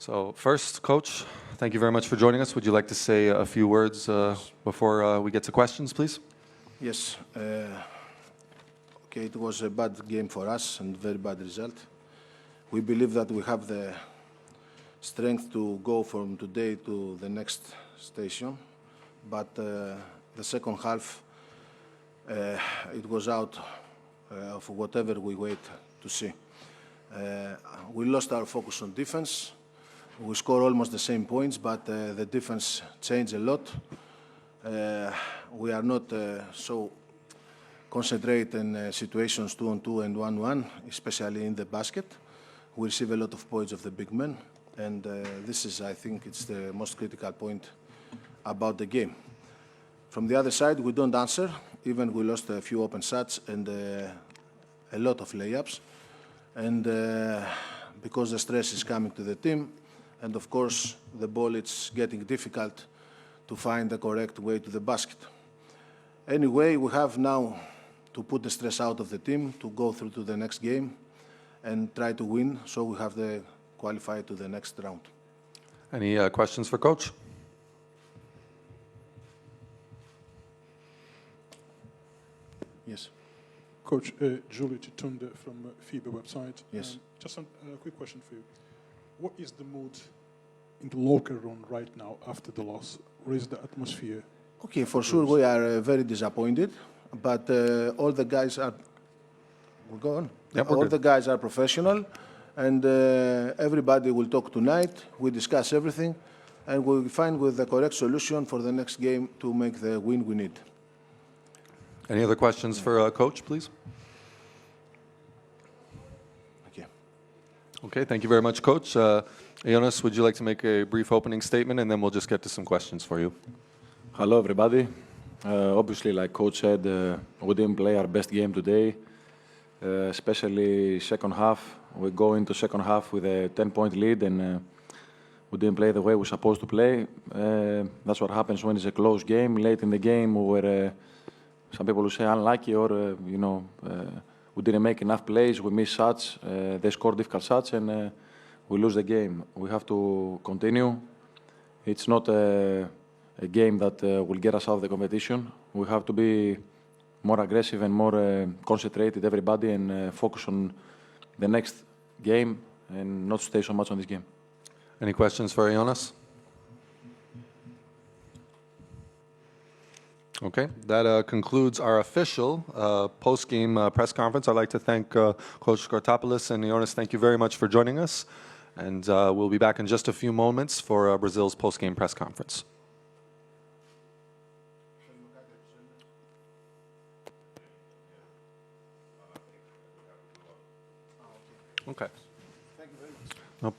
So first, Coach, thank you very much for joining us. Would you like to say a few words before we get to questions, please? Yes. Okay, it was a bad game for us and very bad result. We believe that we have the strength to go from today to the next station, but the second half, it was out of whatever we wait to see. We lost our focus on defense. We scored almost the same points, but the defense changed a lot. We are not so concentrated in situations 2-on-2 and 1-1, especially in the basket. We receive a lot of points of the big men, and this is, I think, it's the most critical point about the game. From the other side, we don't answer. Even we lost a few open shots and a lot of layups. And because the stress is coming to the team, and of course the ball it's getting difficult to find the correct way to the basket. Anyway, we have now to put the stress out of the team, to go through to the next game and try to win, so we have the qualify to the next round. Any questions for Coach? Yes. Coach, Julie Chitunde from FIBA website. Yes. Just a quick question for you. What is the mood in the locker room right now after the loss? What is the atmosphere? Okay, for sure we are very disappointed, but all the guys are. We'll go on. Yep, all good. the guys are professional, and everybody will talk tonight. We discuss everything, and we'll find with the correct solution for the next game to make the win we need. Any other questions for Coach, please? Okay. Okay, thank you very much, Coach. Ioannis, would you like to make a brief opening statement, and then we'll just get to some questions for you. Hello, everybody. Obviously, like Coach said, we didn't play our best game today, especially second half. We go into second half with a 10-point lead, and we didn't play the way we're supposed to play. That's what happens when it's a close game. Late in the game, we were, some people will say, unlucky, or, we didn't make enough plays, we missed shots, they scored difficult shots, and we lose the game. We have to continue. It's not a game that will get us out of the competition. We have to be more aggressive and more concentrated, everybody, and focus on the next game and not stay so much on this game. Any questions for Ioannis? Okay, that concludes our official post-game press conference. I'd like to thank Coach Skortopoulos and Ioannis. Thank you very much for joining us. And we'll be back in just a few moments for Brazil's post-game press conference. Okay. Thank you very much. Nope.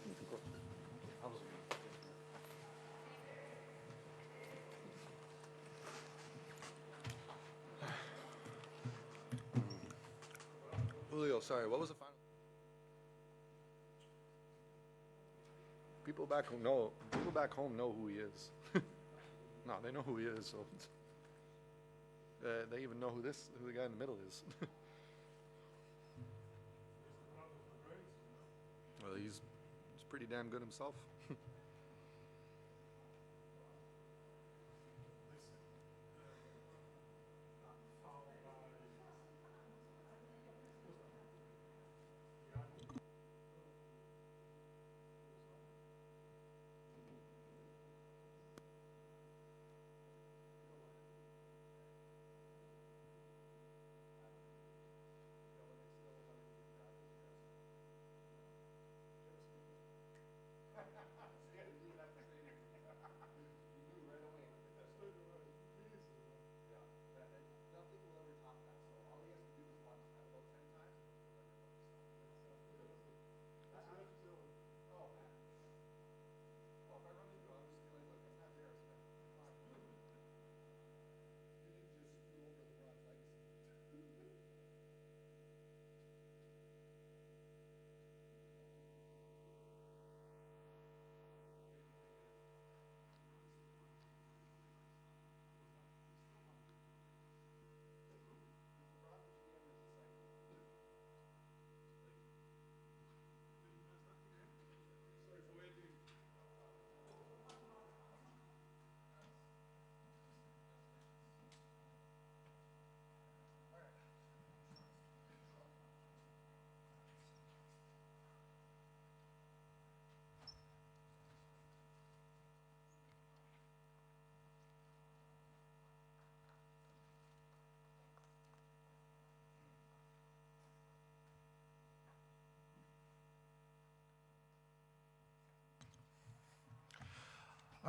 Julio, sorry, what was the final? People back home know who he is. No, they know who he is, so they even know who the guy in the middle is. Well, he's pretty damn good himself.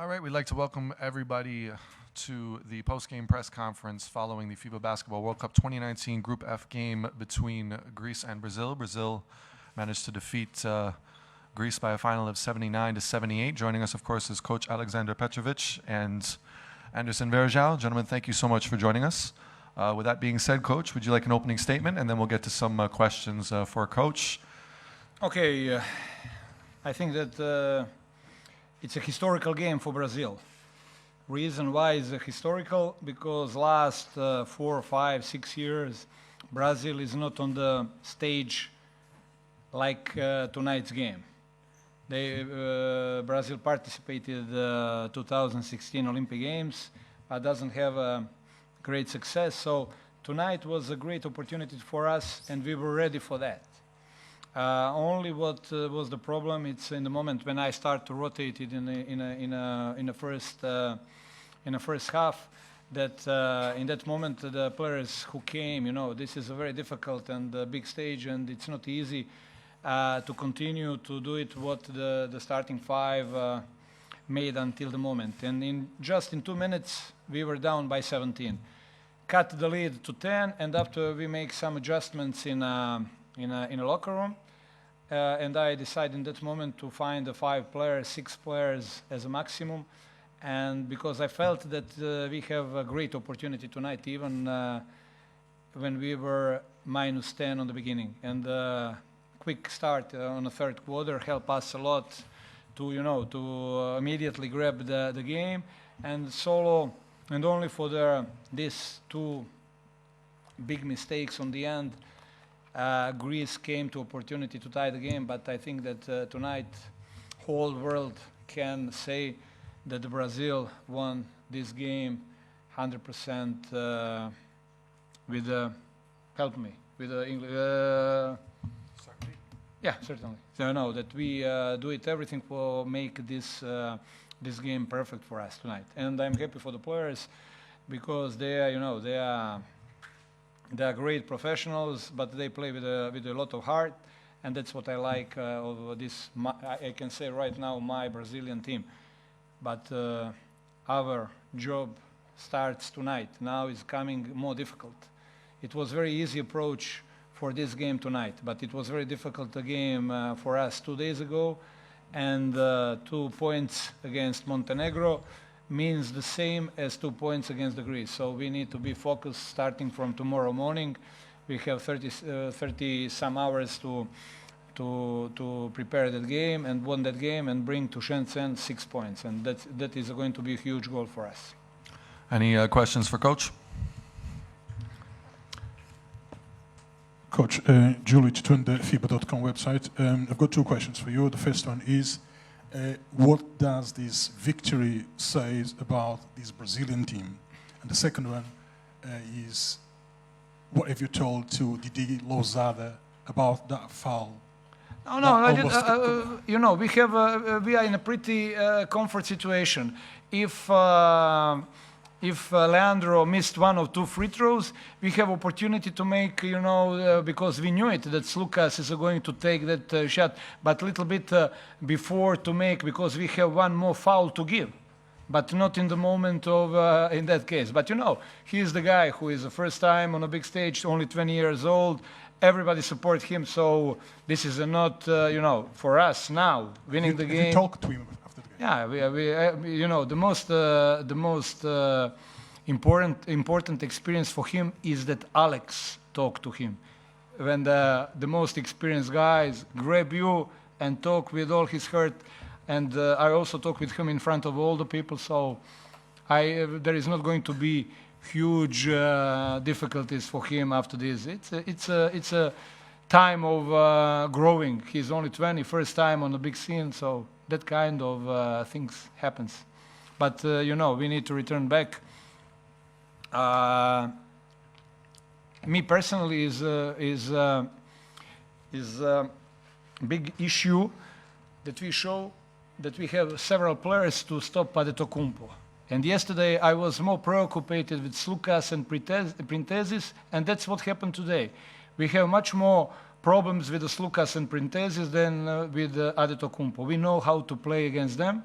All right, we'd like to welcome everybody to the post-game press conference following the FIBA Basketball World Cup 2019 Group F game between Greece and Brazil. Brazil managed to defeat Greece by a final of 79-78. Joining us, of course, is Coach Alexander Petrovic and Anderson Verjao. Gentlemen, thank you so much for joining us. With that being said, Coach, would you like an opening statement? And then we'll get to some questions for Coach. Okay, I think that it's a historical game for Brazil. Reason why is historical, because last 4, 5, 6 years, Brazil is not on the stage like tonight's game. Brazil participated 2016 Olympic Games, but doesn't have a great success. So tonight was a great opportunity for us, and we were ready for that. Only what was the problem? It's in the moment when I start to rotate it in the first half. That in that moment the players who came, you know, this is a very difficult and big stage, and it's not easy to continue to do it what the starting five made until the moment. And in 2 minutes we were down by 17, cut the lead to 10, and after we make some adjustments in a locker room, and I decided in that moment to find the 5 players, 6 players as a maximum, and because I felt that we have a great opportunity tonight, even when we were -10 on the beginning, and quick start on the third quarter helped us a lot to, you know, to immediately grab the game, and solo, and only for these 2 big mistakes on the end, Greece came to opportunity to tie the game. But I think that tonight whole world can say that Brazil won this game 100% with help me with English. Yeah, certainly. So no, that we do it everything for make this game perfect for us tonight, and I'm happy for the players because they are, you know, they are great professionals, but they play with a lot of heart, and that's what I like of this. I can say right now my Brazilian team, but our job starts tonight. Now it's coming more difficult. It was very easy approach for this game tonight, but it was very difficult game for us 2 days ago, and 2 points against Montenegro means the same as 2 points against the Greece. So we need to be focused starting from tomorrow morning. We have 30 some hours to prepare that game and win that game and bring to Shenzhen 6 points, and that is going to be a huge goal for us. Any questions for Coach? Coach, Julie Chitun, the FIBA.com website. I've got 2 questions for you. The first one is, what does this victory say about this Brazilian team? And the second one is, what have you told to Didi Lousada about that foul? No, you know, we are in a pretty comfort situation. If Leandro missed 1 or 2 free throws, we have opportunity to make, you know, because we knew it, that Lucas is going to take that shot, but a little bit before to make, because we have 1 more foul to give, but not in the moment of, in that case. But, you know, he is the guy who is the first time on a big stage, only 20 years old. Everybody support him, so this is not, you know, for us now, winning the game. Have you talked to him after the game? Yeah, you know, the most important experience for him is that Alex talked to him. When the most experienced guys grab you and talk with all his heart, and I also talk with him in front of all the people, so there is not going to be huge difficulties for him after this. It's a time of growing. He's only 20, first time on the big scene, so that kind of things happens. But you know, we need to return back. Me personally is a big issue that we show that we have several players to stop Adetokounmpo. And yesterday I was more preoccupied with Slukas and Printezis, and that's what happened today. We have much more problems with the Slukas and Printezis than with Adetokounmpo. We know how to play against them,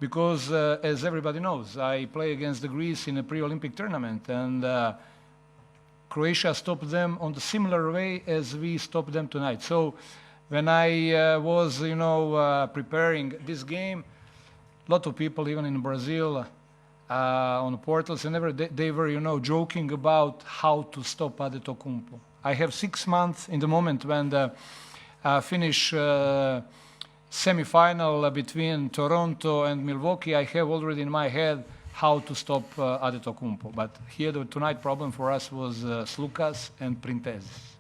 because as everybody knows, I play against the Greece in a pre-Olympic tournament, and Croatia stopped them on the similar way as we stopped them tonight. So when I was, preparing this game, a lot of people, even in Brazil, on the portals and they were, joking about how to stop Adetokounmpo. I have 6 months in the moment when the Finnish semi-final between Toronto and Milwaukee. I have already in my head how to stop Adetokounmpo. But here the tonight problem for us was Slukas and Printezis.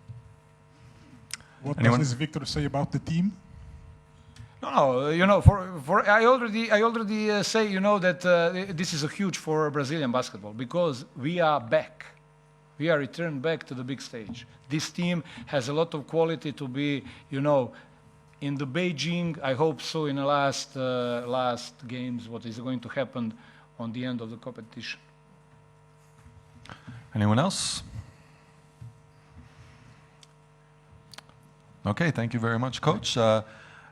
What Anyone? does this victory say about the team? No, for I already say, that this is a huge for Brazilian basketball because we are back. We are returned back to the big stage. This team has a lot of quality to be, in the Beijing. I hope so. In the last games, what is going to happen on the end of the competition? Anyone else? Okay, thank you very much, Coach.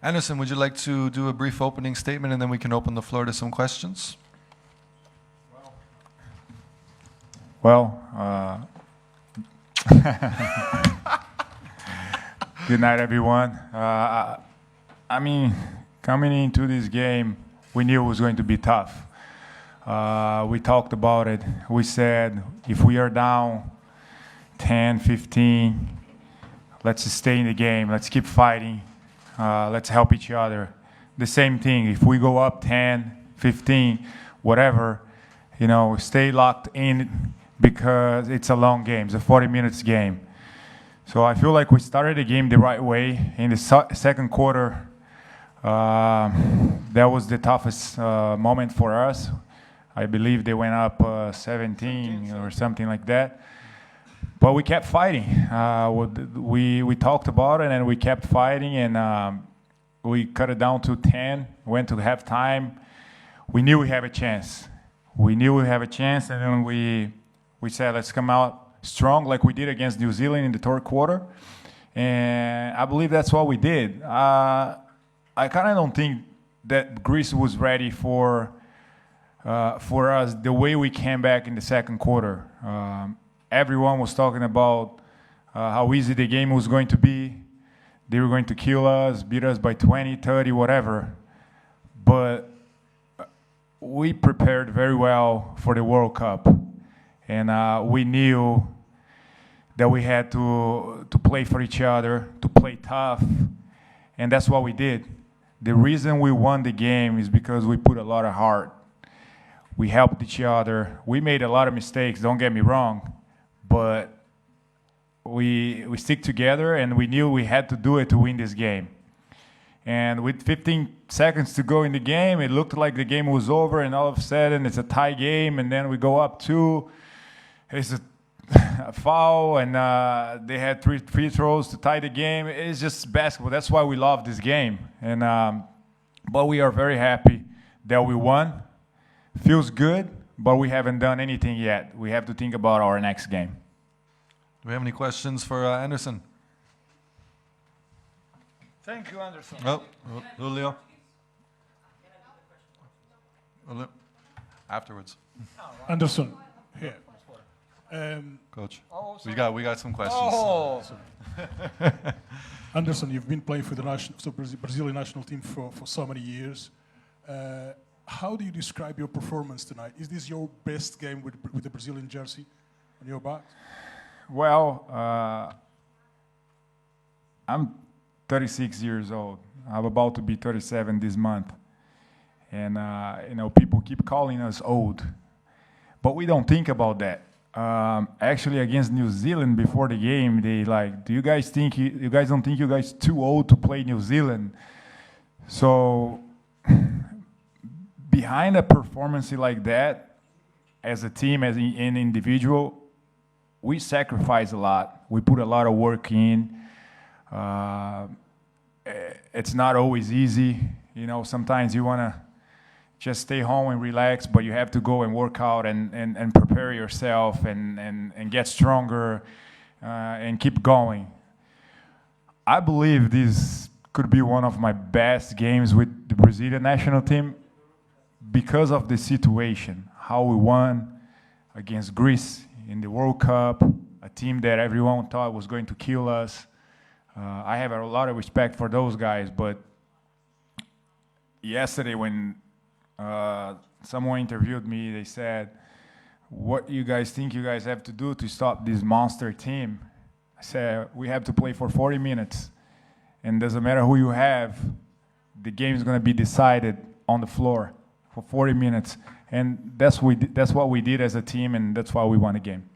Anderson, would you like to do a brief opening statement and then we can open the floor to some questions? Well, good night, everyone. I mean, coming into this game, we knew it was going to be tough. We talked about it. We said, if we are down 10, 15, let's stay in the game. Let's keep fighting. Let's help each other. The same thing, if we go up 10, 15, whatever, stay locked in because it's a long game. It's a 40 minutes game. So I feel like we started the game the right way. In the second quarter, that was the toughest moment for us. I believe they went up 17 or something like that. But we kept fighting. We talked about it and we kept fighting, and we cut it down to 10, went to halftime. We knew we had a chance. And then we said, let's come out strong like we did against New Zealand in the third quarter. And I believe that's what we did. I kind of don't think that Greece was ready for us the way we came back in the second quarter. Everyone was talking about how easy the game was going to be. They were going to kill us, beat us by 20, 30, whatever. But we prepared very well for the World Cup. And we knew that we had to play for each other, to play tough. And that's what we did. The reason we won the game is because we put a lot of heart. We helped each other. We made a lot of mistakes, don't get me wrong. But we stick together, and we knew we had to do it to win this game. And with 15 seconds to go in the game, it looked like the game was over, and all of a sudden it's a tie game, and then we go up 2. It's a foul, and they had 3 free throws to tie the game. It's just basketball. That's why we love this game. And but we are very happy that we won. Feels good. But we haven't done anything yet. We have to think about our next game. Do we have any questions for Anderson? Thank you, Anderson. Oh, Julio. Afterwards, Anderson, here. Coach. Oh, We got some questions. Oh, Anderson, you've been playing for the Brazilian national team for so many years. How do you describe your performance tonight? Is this your best game with the Brazilian jersey on your back? Well, I'm 36 years old. I'm about to be 37 this month. And, people keep calling us old. But we don't think about that. Actually, against New Zealand before the game, they do you guys think you guys don't think you guys too old to play New Zealand? So behind a performance like that, as a team, as an individual, we sacrifice a lot. We put a lot of work in. It's not always easy. Sometimes you want to just stay home and relax, but you have to go and work out and prepare yourself and get stronger and keep going. I believe this could be one of my best games with the Brazilian national team. because of the situation, how we won against Greece in the World Cup, a team that everyone thought was going to kill us. I have a lot of respect for those guys, but yesterday when someone interviewed me, they said, what you guys think you guys have to do to stop this monster team? I said, we have to play for 40 minutes. And doesn't matter who you have, the game is going to be decided on the floor for 40 minutes. And that's what we did as a team, and that's why we won the game.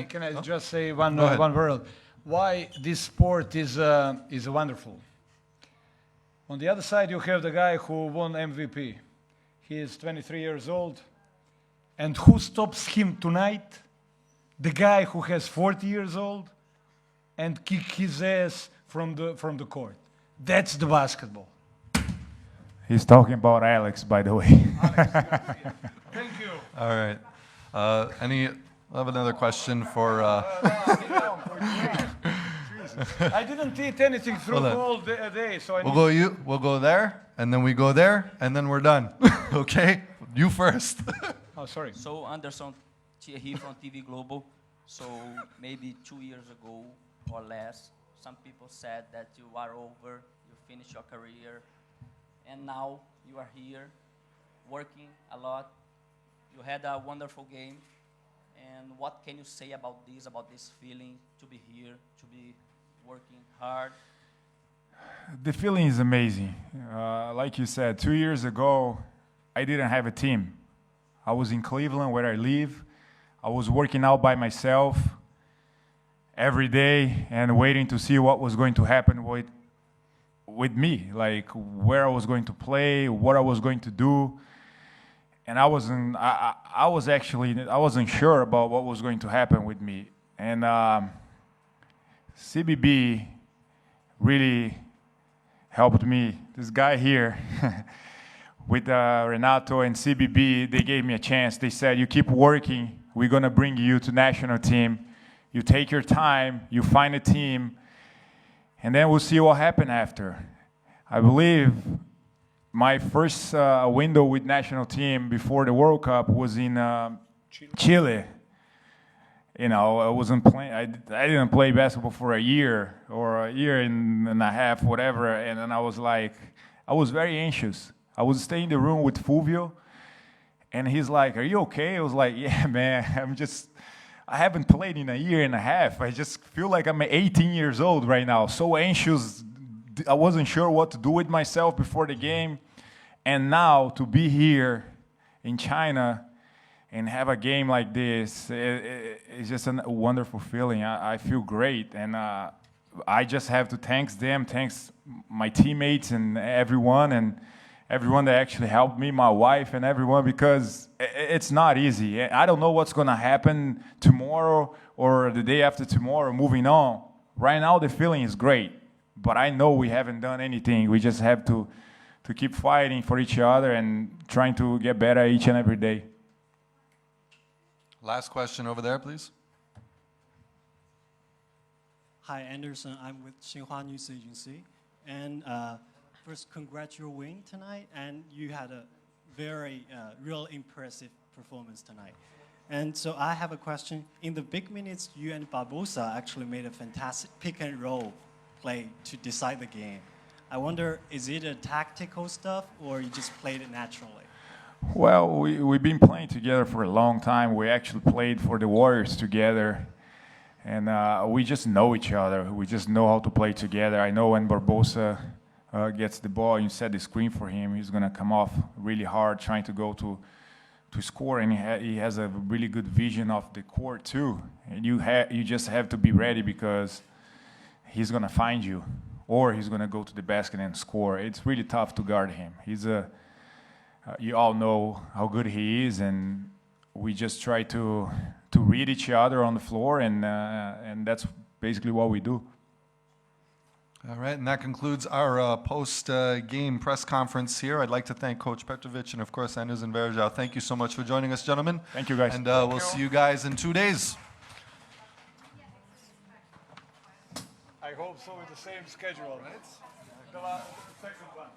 Can I just say one word? Why this sport is wonderful. On the other side, you have the guy who won MVP. He is 23 years old. And who stops him tonight? The guy who has 40 years old and kick his ass from the court. That's the basketball. He's talking about Alex, by the way. Thank you. All right. I have another question for. I didn't eat anything through the whole day, so I We'll go there, and then we go there, and then we're done. Okay? You first. Oh, sorry. So Anderson Thierry from TV Global. So maybe 2 years ago or less, some people said that you are over, you finished your career, and now you are here, working a lot. You had a wonderful game. And what can you say about this feeling to be here, to be working hard? The feeling is amazing. Like you said, 2 years ago, I didn't have a team. I was in Cleveland, where I live. I was working out by myself every day and waiting to see what was going to happen with me, like where I was going to play, what I was going to do. And I wasn't sure about what was going to happen with me. And CBB really helped me. This guy here, with Renato and CBB, they gave me a chance. They said, you keep working, we're going to bring you to national team. You take your time, you find a team, and then we'll see what happens after. I believe my first window with national team before the World Cup was in Chile. You know, I wasn't playing. I didn't play basketball for a year or a year and a half, whatever. And then I was very anxious. I was staying in the room with Fulvio, and he's like, "Are you okay?" I was like, "Yeah, man. I haven't played in a year and a half. I just feel like I'm 18 years old right now. So anxious. I wasn't sure what to do with myself before the game. And now to be here in China and have a game like this, it's just a wonderful feeling. I feel great. And I just have to thank them, thanks my teammates and everyone that actually helped me, my wife and everyone, because it's not easy. I don't know what's going to happen tomorrow or the day after tomorrow, moving on. Right now, the feeling is great. But I know we haven't done anything. We just have to keep fighting for each other and trying to get better each and every day. Last question over there, please. Hi, Anderson. I'm with Xinhua News Agency. And first, congrats your win tonight. And you had a very real impressive performance tonight. And so I have a question. In the big minutes, you and Barbosa actually made a fantastic pick and roll play to decide the game. I wonder, is it a tactical stuff or you just played it naturally? Well, we've been playing together for a long time. We actually played for the Warriors together. And we just know each other. We just know how to play together. I know when Barbosa gets the ball, you set the screen for him, he's going to come off really hard trying to go to score. And he has a really good vision of the court too. And you just have to be ready because he's going to find you, or he's going to go to the basket and score. It's really tough to guard him. You all know how good he is, and we just try to read each other on the floor, and that's basically what we do. All right, and that concludes our post-game press conference here. I'd like to thank Coach Petrovic and, of course, Anders and Verjao. Thank you so much for joining us, gentlemen. Thank you, guys. And we'll see you guys in 2 days. I hope so with the same schedule. Right? The second one.